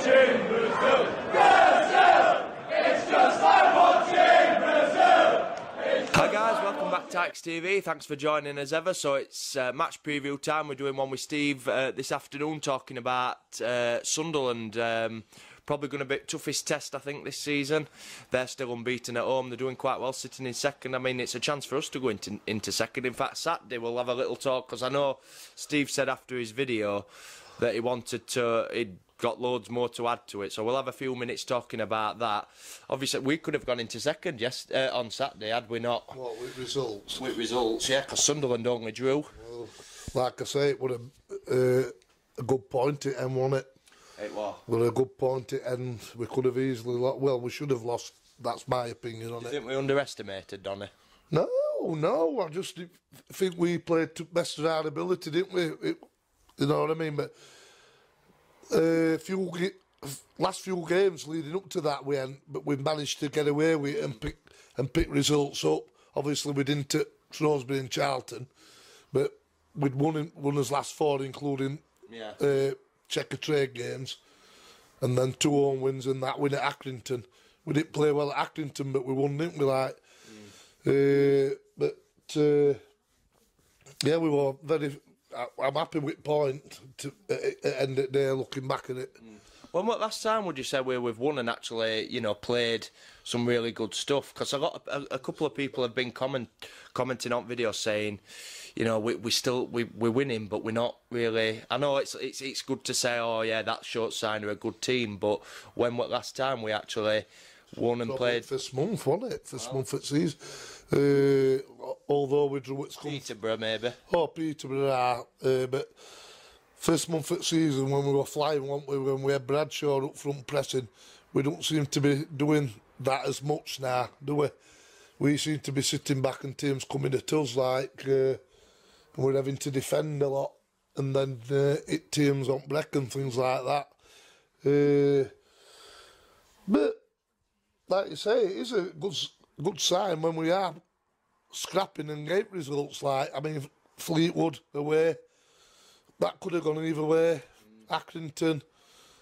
watching Brazil. Brazil! It's just like watching Brazil. Hi guys, welcome back to Tykes TV. Thanks for joining us ever. So it's match preview time. We're doing one with Steve this afternoon, talking about Sunderland. Probably going to be the toughest test, I think, this season. They're still unbeaten at home. They're doing quite well, sitting in second. I mean, it's a chance for us to go into second. In fact, Saturday we'll have a little talk, because I know Steve said after his video that he'd got loads more to add to it. So we'll have a few minutes talking about that. Obviously, we could have gone into second on Saturday, had we not. What, with results? With results, yeah, because Sunderland only drew. Well, like I say, it would have a good point at end, wasn't it? It was. With a good point at end, we could have easily lost. Well, we should have lost. That's my opinion on it. Do you think we underestimated, Donny? No. I just think we played to best of our ability, didn't we? You know what I mean? But last few games leading up to that, but we managed to get away with it and pick results up. Obviously, we didn't at Shrewsbury and Charlton, but we'd won his last four, including Checker Trade games, and then 2 home wins and that win at Accrington. We didn't play well at Accrington, but we won, didn't we? Yeah, we were very. I'm happy with point to end it there. Looking back at it. When last time would you say we've won and actually, played some really good stuff? Because a couple of people have been commenting on videos saying, we're winning, but we're not really. I know it's good to say, oh yeah, that short sign are a good team, but when last time we actually won and played? First month, wasn't it? First month at season. Although we drew at Peterborough, maybe. Oh, Peterborough, but first month at season when we were flying, weren't we? When we had Bradshaw up front pressing, we don't seem to be doing that as much now, do we? We seem to be sitting back and teams coming at us like we're having to defend a lot, and then hit teams on break and things like that. But like you say, it is a good sign when we are scrapping and get results. Like, I mean, Fleetwood away, that could have gone either way. Accrington,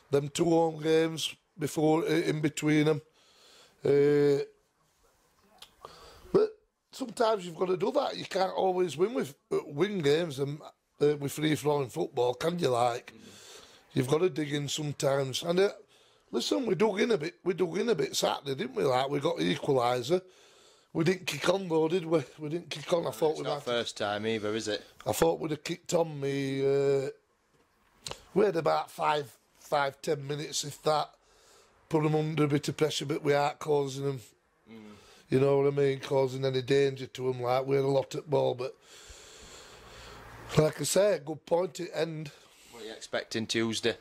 them 2 home games before in between them. But sometimes you've got to do that. You can't always win games and with free-flowing football, can you? Like, you've got to dig in sometimes. And listen, we dug in a bit Saturday, didn't we? Like, we got the equaliser. We didn't kick on though, did we? We didn't kick on. I thought it's not first time either, is it? I thought we'd have kicked on. We had about 5-10 minutes, if that. Put them under a bit of pressure, but we aren't causing them. You know what I mean? Causing any danger to them. Like, we had a lot at ball, but like I say, good point at end. What are you expecting Tuesday?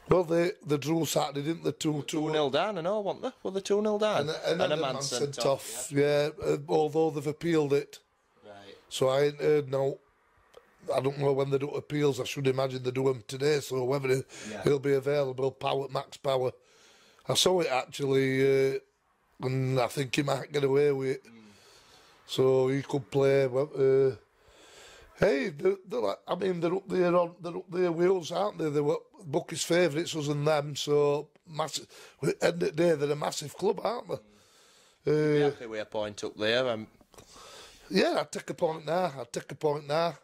Well, they drew Saturday, didn't they? 2-0 down, I know, weren't they? Were they 2-0 down? And a man sent off. Yeah, although they've appealed it. Right. So I ain't heard no. I don't know when they do appeals. I should imagine they do them today. So whether he'll be available, max power. I saw it actually, and I think he might get away with it. So he could play. Hey, they're up there with us, aren't they? They were Bucky's favourites, us and them. So massive. At the end of the day, they're a massive club, aren't they? Happy with a point up there. Yeah, I'd take a point now.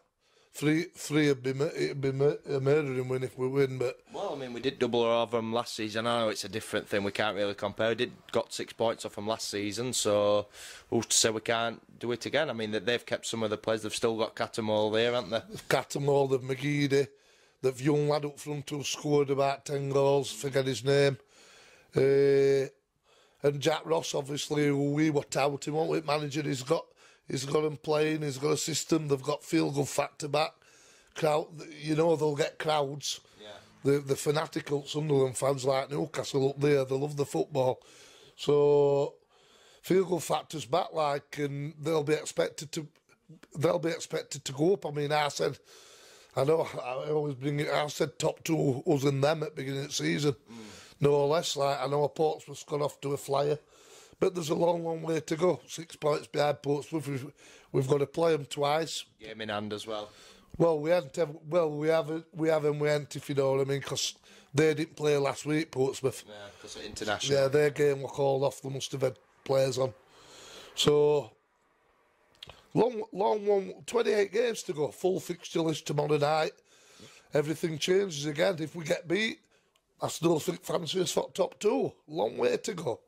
Three it'd be a murdering win if we win, but. Well, I mean, we did double over them last season. I know it's a different thing. We can't really compare. We got 6 points off them last season, so who's to say we can't do it again? I mean, they've kept some of the players. They've still got Catamol there, haven't they? Catamol, they've McGeady, they've young lad up front who scored about 10 goals. Forget his name. And Jack Ross, obviously, who we were touting, won't we? Manager, he's got them playing. He's got a system. They've got feel-good factor back. Crowd, they'll get crowds. Yeah. The fanatical Sunderland fans like Newcastle up there, they love the football. So feel-good factor's back, and they'll be expected to go up. I mean, I said top 2 us and them at the beginning of the season. No less. Like, I know Portsmouth's gone off to a flyer. But there's a long, long way to go. 6 points behind Portsmouth. We've got to play them twice. Game in hand as well. Well, we haven't. We haven't. If you know what I mean, because they didn't play last week, Portsmouth. Yeah, because of international. Yeah, their game was called off. They must have had players on. So long one. 28 games to go. Full fixture list tomorrow night. Everything changes again. If we get beat, I still think fancy us for top 2. Long way to go.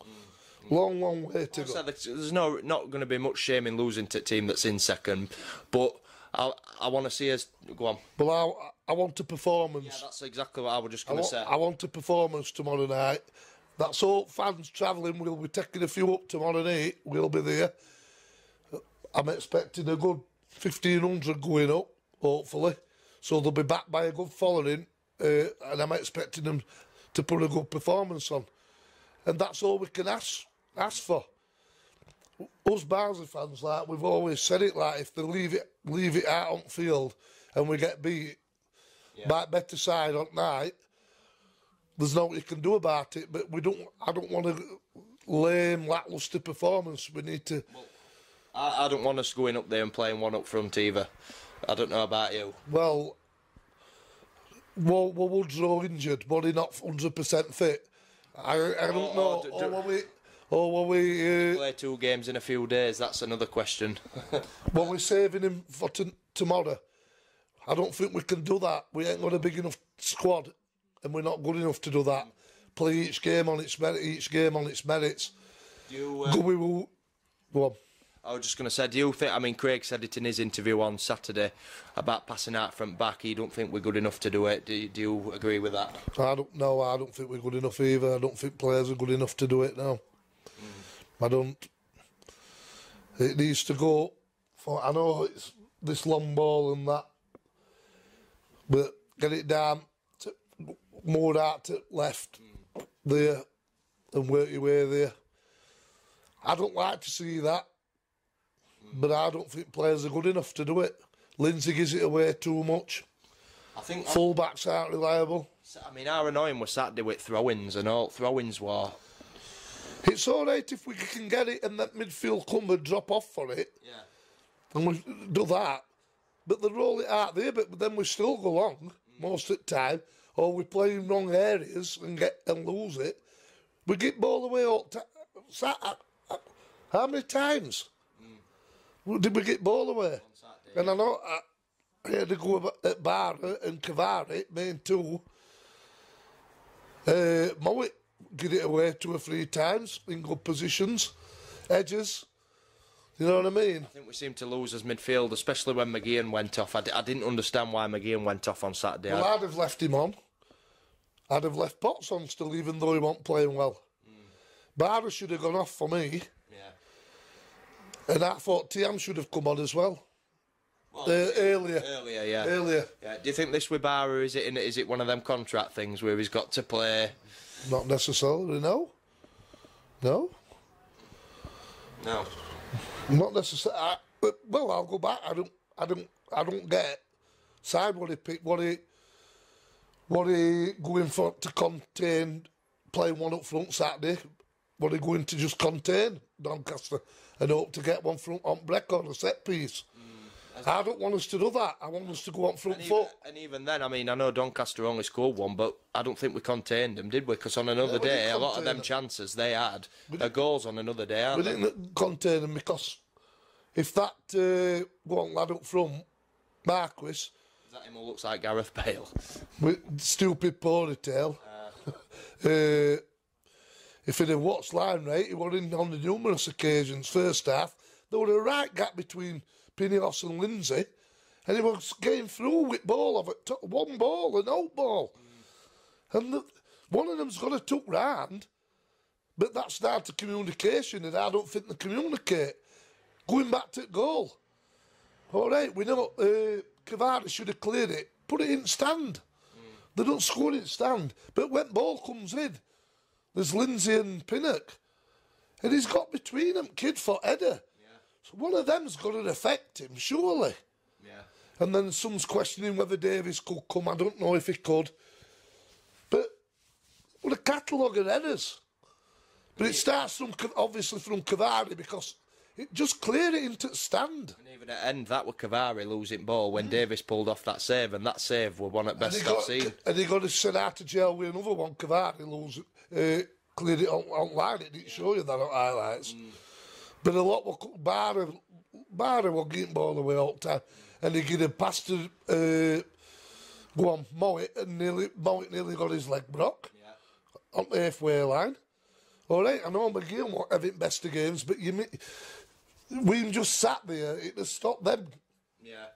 Long way to go. There's not going to be much shame in losing to a team that's in second, but I want to see us go on. But I want a performance. Yeah, that's exactly what I was just going to say. I want a performance tomorrow night. That's all. Fans travelling. We'll be taking a few up tomorrow night. We'll be there. I'm expecting a good 1,500 going up, hopefully. So they'll be back by a good following, and I'm expecting them to put a good performance on. And that's all we can ask for. Us Barnsley fans, like we've always said it, like if they leave it out on field and we get beat by better side on night, there's nothing you can do about it. But I don't want a lame, lacklustre performance. We need to. Well, I don't want us going up there and playing one up front either. I don't know about you. Well, Woodrow injured, but he's not 100% fit. I don't know. Were we play 2 games in a few days? That's another question. Well, we're saving him for tomorrow. I don't think we can do that. We ain't got a big enough squad, and we're not good enough to do that. Play each game on its merits. Go on. I was just going to say, do you think, I mean, Craig said it in his interview on Saturday about passing out front back. He don't think we're good enough to do it. Do you agree with that? I don't know. I don't think we're good enough either. I don't think players are good enough to do it now. I don't. It needs to go for, I know it's this long ball and that, but get it down, more out to left there and work your way there. I don't like to see that. But I don't think players are good enough to do it. Lindsay gives it away too much. I think full-backs aren't reliable. I mean, how annoying was Saturday with throw-ins and all. Throw-ins were... It's all right if we can get it and that midfield come and drop off for it. Yeah. And we do that. But they roll it out there, but then we still go long most of the time. Or we play in wrong areas and lose it. We get ball away all the time. How many times? Did we get ball away? And I know I had to go at Barra and Cavari, main 2. Mowat get it away 2 or 3 times in good positions. Edges. You know what I mean? I think we seemed to lose as midfield, especially when McGeehan went off. I didn't understand why McGeehan went off on Saturday. Well, I'd have left him on. I'd have left Potts on still, even though he wasn't playing well. Barra should have gone off for me. And I thought Tiam should have come on as well. Earlier. Earlier. Yeah. Do you think this with Barra, is it one of them contract things where he's got to play? Not necessarily, no. No. No. Not necessarily. Well, I'll go back. I don't get side what he picked. What he going for to contain playing one up front Saturday. What he going to just contain Doncaster and hope to get one front on break on a set piece. I don't want us to do that. I want us to go on front foot. And even then, I mean, I know Doncaster only scored 1, but I don't think we contained them, did we? Because on another day, a lot of them chances they had are goals on another day, aren't they? We didn't contain them because if that one lad up front, Marquis... Is that him who looks like Gareth Bale? With stupid ponytail. If he'd have watched line right, he was in on the numerous occasions. First half, there was a right gap between Pinillos and Lindsay, and he was getting through with ball of it. One ball, an out ball. And one of them's got to tuck round, but that's down to communication, and I don't think they communicate. Going back to goal. All right, we know Cavari should have cleared it. Put it in stand. They don't score in stand. But when ball comes in, there's Lindsay and Pinnock. And he's got between them, kid for header. Yeah. So one of them's got to affect him, surely. Yeah. And then someone's questioning whether Davies could come. I don't know if he could. But what a catalogue of headers. But it starts from obviously from Cavari because just clear it into the stand. And even at end, that was Cavari losing ball when Davis pulled off that save, and that save were one at best I've seen. And he got sent out of jail with another one. Cavari cleared it online. It didn't show you that on highlights. But a lot were Barra were getting ball away all the time, and he get a pass to Mowat, and Mowat nearly got his leg broke on the halfway line. All right, I know McGill won't have it best of games, but we just sat there. It has stopped them. Yeah.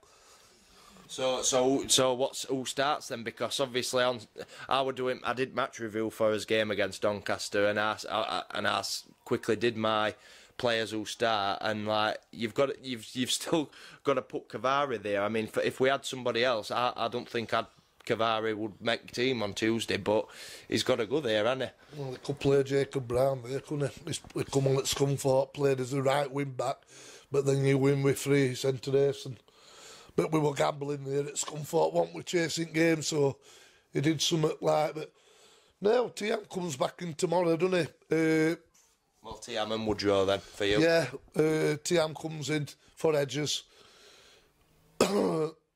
So who starts then? Because obviously I did match review for his game against Doncaster, and I quickly did my players who start, and like you've still got to put Cavari there. I mean, if we had somebody else, I don't think Cavari would make the team on Tuesday, but he's got to go there, hasn't he? Well, they could play Jacob Brown there, couldn't he? He come on at Scunthorpe, played as a right wing back, but then you win with 3 centre-halves. But we were gambling there at Scunthorpe, weren't we, chasing games, so he did something like that. Now, Tiam comes back in tomorrow, doesn't he? Well, Tiam and Woodrow then, for you. Yeah, Tiam comes in for Edges.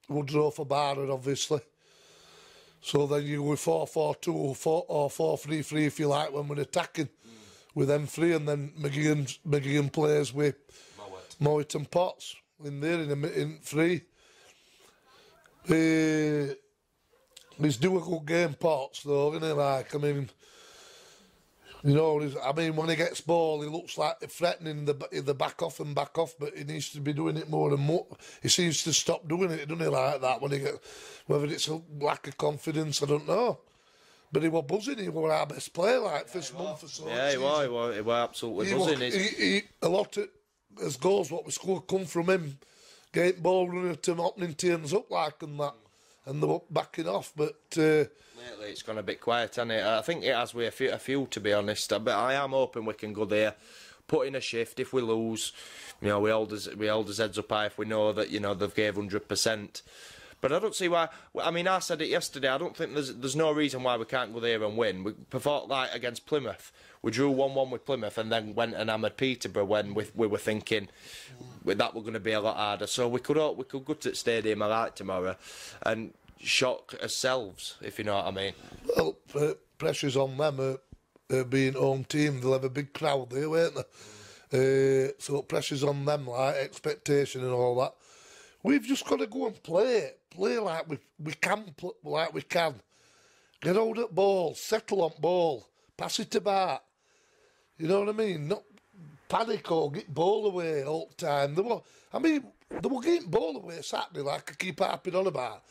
Woodrow for Barra, obviously. So then you go 4-4-2 or 4-3-3 if you like when we're attacking with them 3, and then McGeehan plays with Mowat and Potts in there in 3. He's doing a good game, Potts, though, isn't he? Like, I mean, you know, when he gets ball, he looks like threatening the back off, but he needs to be doing it more and more. He seems to stop doing it, doesn't he, like that, when he gets, whether it's a lack of confidence, I don't know. But he was buzzing, he was our best player, like, first month or so. Yeah, he was absolutely buzzing. A lot of his goals, what we scored, come from him, getting ball running to him, opening turns up like and that, and they were backing off, but... Lately it's gone a bit quiet, hasn't it? I think it has with a few, to be honest. But I am hoping we can go there, put in a shift. If we lose, you know, we hold us heads up high if we know that, you know, they've gave 100%. But I don't see why. I mean, I said it yesterday. I don't think there's no reason why we can't go there and win. We performed like against Plymouth. We drew 1-1 with Plymouth and then went and hammered Peterborough when we were thinking that were going to be a lot harder. So we could go to the stadium, I like, tomorrow and shock ourselves, if you know what I mean. Well, pressure's on them, being home team. They'll have a big crowd there, won't they? So pressure's on them, like expectation and all that. We've just got to go and play like we can, like we can. Get hold of ball, settle on ball, pass it about. You know what I mean? Not panic or get ball away all the time. They were getting ball away Saturday, like I keep harping on about.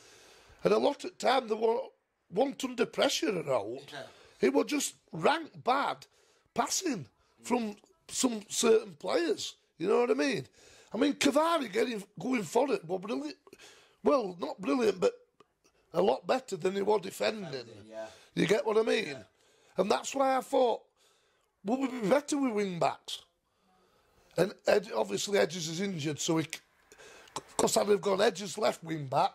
And a lot of time they weren't under pressure around. It was just rank bad passing from some certain players. You know what I mean? I mean, Cavari going for it was brilliant. Well, not brilliant, but a lot better than he was defending. Yeah. You get what I mean? Yeah. And that's why I thought, would we be better with wing-backs? And obviously Edges is injured, so because I'd have gone Edges left wing-back,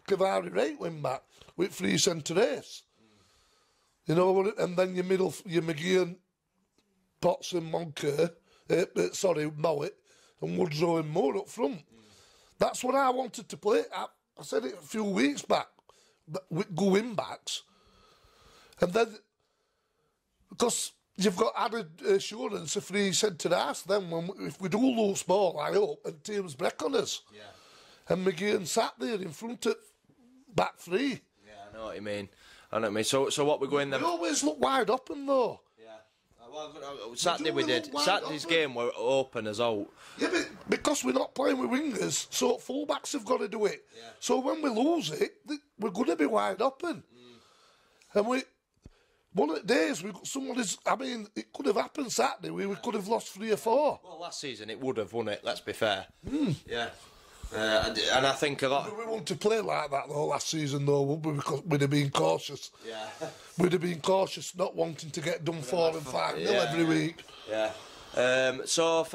Cavari right wing-back, with 3 centre-halves. You know, and then your middle, your McGeehan, Potts and Mowat, and Woodrow and Moore up front. That's what I wanted to play. I said it a few weeks back, with going backs. And then, because you've got added assurance if we said to us, then if we do lose ball, I hope, and teams break on us. Yeah. And McGeehan sat there in front of back 3. Yeah, I know what you mean. So what we're going then? We always look wide open though. Well, Saturday we did. Saturday's game were open as out. Yeah, but because we're not playing with wingers, so fullbacks have got to do it. Yeah. So when we lose it, we're going to be wide open. And one of the days, it could have happened Saturday. We could have lost 3 or 4. Well, last season it would have, wouldn't it? Let's be fair. Yeah. And I think a lot... We want to play like that though last season though, would we? Because we'd have been cautious. Yeah. We'd have been cautious, not wanting to get done 4 and 5-0 every week. Yeah. So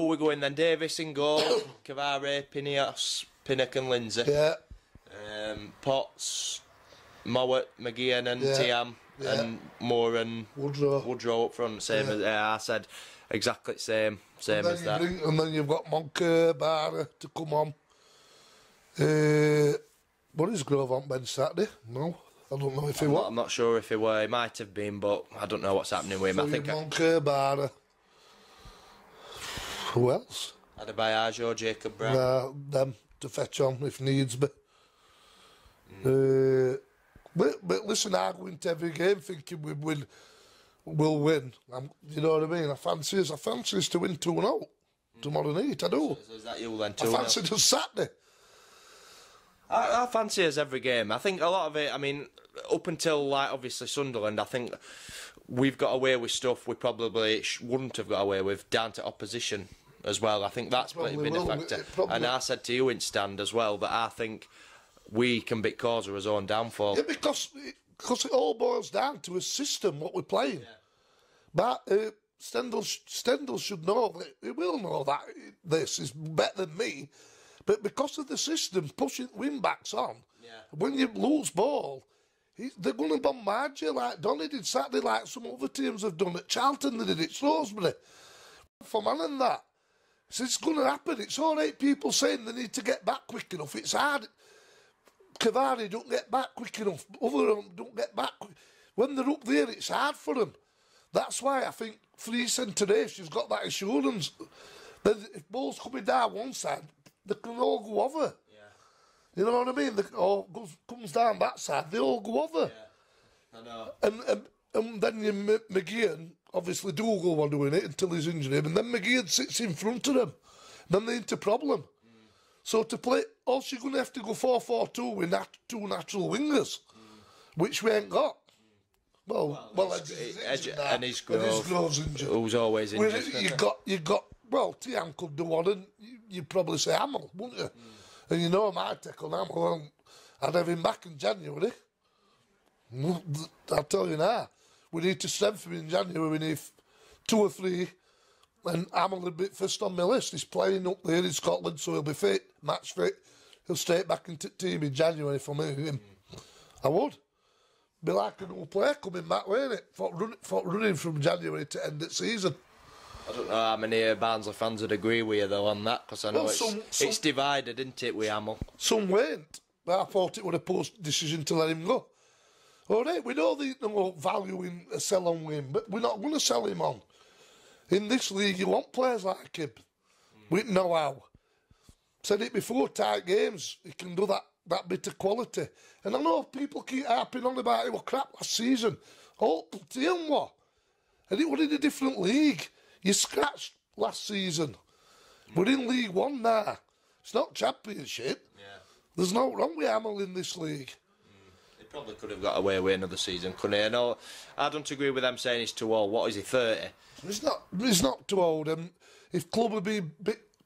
we're going then. Davis in goal, Cavari, Pinnock and Lindsay. Yeah. Potts, Mowat, McGeehan and Tiam, and Moore and Woodrow up front. Same as I said. exactly the same as that. And then you've got Moncur, Barra to come on. What is Grove on bench Saturday? No, I don't know if he was. I'm not sure if he were. He might have been, but I don't know what's happening with him. So I think Moncur, Barra. Who else? Adebayo, Jacob Brown. Them to fetch on if needs be. But listen, I go into every game thinking we'll win. You know what I mean? I fancy us to win 2-0 tomorrow night. I do. So is that you then? I fancy us Saturday. I fancy us every game. I think a lot of it, I mean, up until, like, obviously Sunderland, I think we've got away with stuff we probably wouldn't have got away with down to opposition as well. I think that's been a factor. And I said to you in stand as well that I think we can be cause of our own downfall. Yeah, because it all boils down to a system, what we're playing. Yeah. But Stendhal should know, he will know that this is better than me. But because of the system pushing wing-backs on, when you lose ball, they're going to bombard you like Donny did Saturday, like some other teams have done. At Charlton, they did it, Shrewsbury. For man and that. So it's going to happen. It's all right, people saying they need to get back quick enough. It's hard. Cavari don't get back quick enough. Other them don't get back. When they're up there, it's hard for them. That's why I think Fleece and today, she's got that assurance. That if ball's coming down one side, they can all go over. Yeah. You know what I mean? Comes down that side, they all go over. Yeah. I know. And then you McGeehan, obviously Dougal were doing it until he's injured him, and then McGeehan sits in front of them. Then they're into problem. So to play, also you're going to have to go 4-4-2 with two natural wingers, which we ain't got. Well, and his Grove's injured. Who's always injured. You got. Well, Tian could do one, and you'd probably say Hamill, wouldn't you? And you know my take on Hamill. I'd have him back in January. I'll tell you now. We need to strengthen him in January. We need 2 or 3. And Hamill would be first on my list. He's playing up there in Scotland, so he'll be fit, match fit. He'll straight back into the team in January for me. I would. Be like a new player coming back, wouldn't it? For running from January to end the season. I don't know how many Barnsley fans would agree with you, though, on that, because I know it's divided, isn't it, with Hamill? Some weren't. But I thought it was a post decision to let him go. All right, we know there's no value in a sell on him, but we're not going to sell him on. In this league, you want players like him with know-how. Said it before, tight games, he can do that bit of quality. And I know people keep harping on about it was crap last season. Oh, to him what? And it was in a different league. You scratched last season. We're in League One now. It's not Championship. Yeah. There's no wrong with Hamill in this league. He probably could have got away with another season, couldn't he? No, I don't agree with them saying he's too old. What is he, 30? He's not too old. If club would be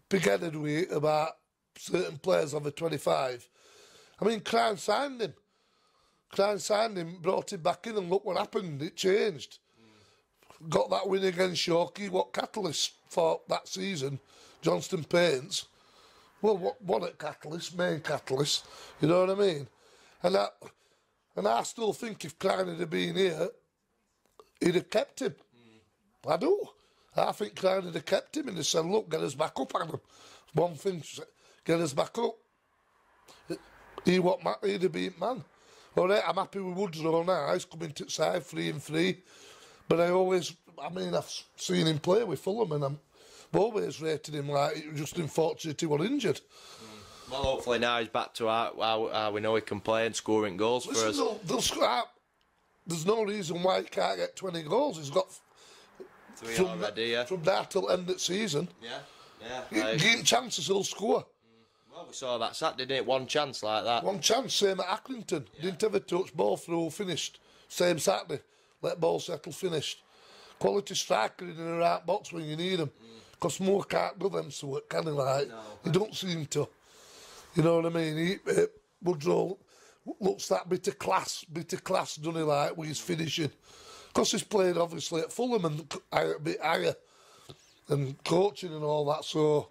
big-headed with it about certain players over 25, I mean, Crown signed him. Brought him back in, and look what happened. It changed. Got that win against Yorkie. What catalyst for that season? Johnston Paints. Well, what a catalyst, main catalyst. You know what I mean? And I still think if Crown had been here, he'd have kept him. I do. I think Crown would have kept him and they said, look, get us back up, Adam. One thing, get us back up. He'd have been man. All right, I'm happy with Woodrow now. He's coming to the side 3-3. But I've seen him play with Fulham and I've always rated him like it was just unfortunate he was injured. Well, hopefully now he's back to how we know he can play and scoring goals for us. There's no reason why he can't get 20 goals. He's got 3 already, from now till end of season. Yeah. Give him chances, he'll score. Well, we saw that Saturday, didn't it? One chance like that. One chance, same at Accrington. Yeah. Didn't ever touch, ball through, finished. Same Saturday, let ball settle, finished. Quality striker in the right box when you need him. Because Moore can't do them, so it kind of like, he don't seem to. You know what I mean? Woodrow looks that bit of class, doesn't he, like, with his finishing. Because he's played, obviously, at Fulham and a bit higher. And coaching and all that, so...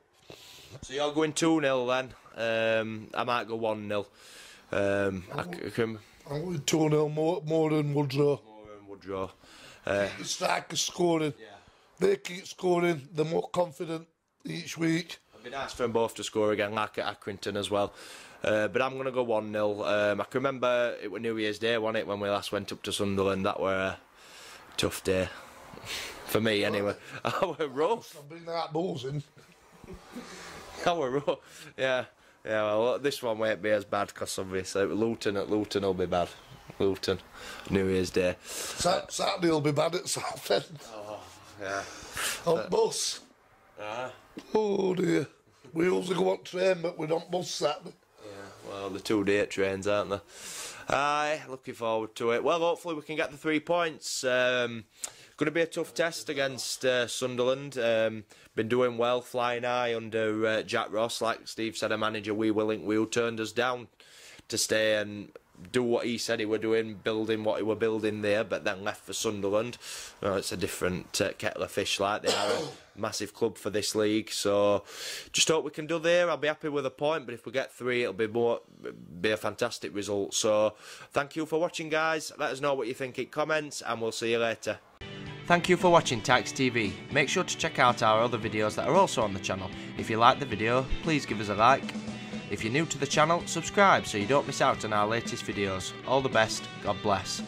So you're going 2-0 then. I might go 1-0. I'm going 2-0 more than Woodrow. The striker scoring. they keep scoring, they're more confident each week. It'd be nice for them both to score again, like at Accrington as well. But I'm going to go 1-0. I can remember it was New Year's Day, wasn't it, when we last went up to Sunderland. That were a tough day. For me, anyway. I were rough. I've been that buzzing. I were rough. Yeah. Yeah, well, this one won't be as bad because obviously Luton will be bad. Luton, New Year's Day. Saturday will be bad at Southend. Oh, yeah. On bus. Oh dear. We also go on train, but we don't bus Saturday. Yeah, well, the 2-day trains, aren't they? Aye, looking forward to it. Well, hopefully we can get the 3 points. Going to be a tough test against Sunderland. Been doing well, flying high under Jack Ross. Like Steve said, a manager who turned us down to stay and do what he said he were doing, building what he were building there, but then left for Sunderland. Well, it's a different kettle of fish. Like, they are a massive club for this league, so just hope we can do there. I'll be happy with a point, but if we get 3, it'll be a fantastic result. So thank you for watching, guys. Let us know what you think in comments, and we'll see you later. Thank you for watching Tykes TV. Make sure to check out our other videos that are also on the channel. If you like the video, please give us a like. If you're new to the channel, subscribe so you don't miss out on our latest videos. All the best, God bless.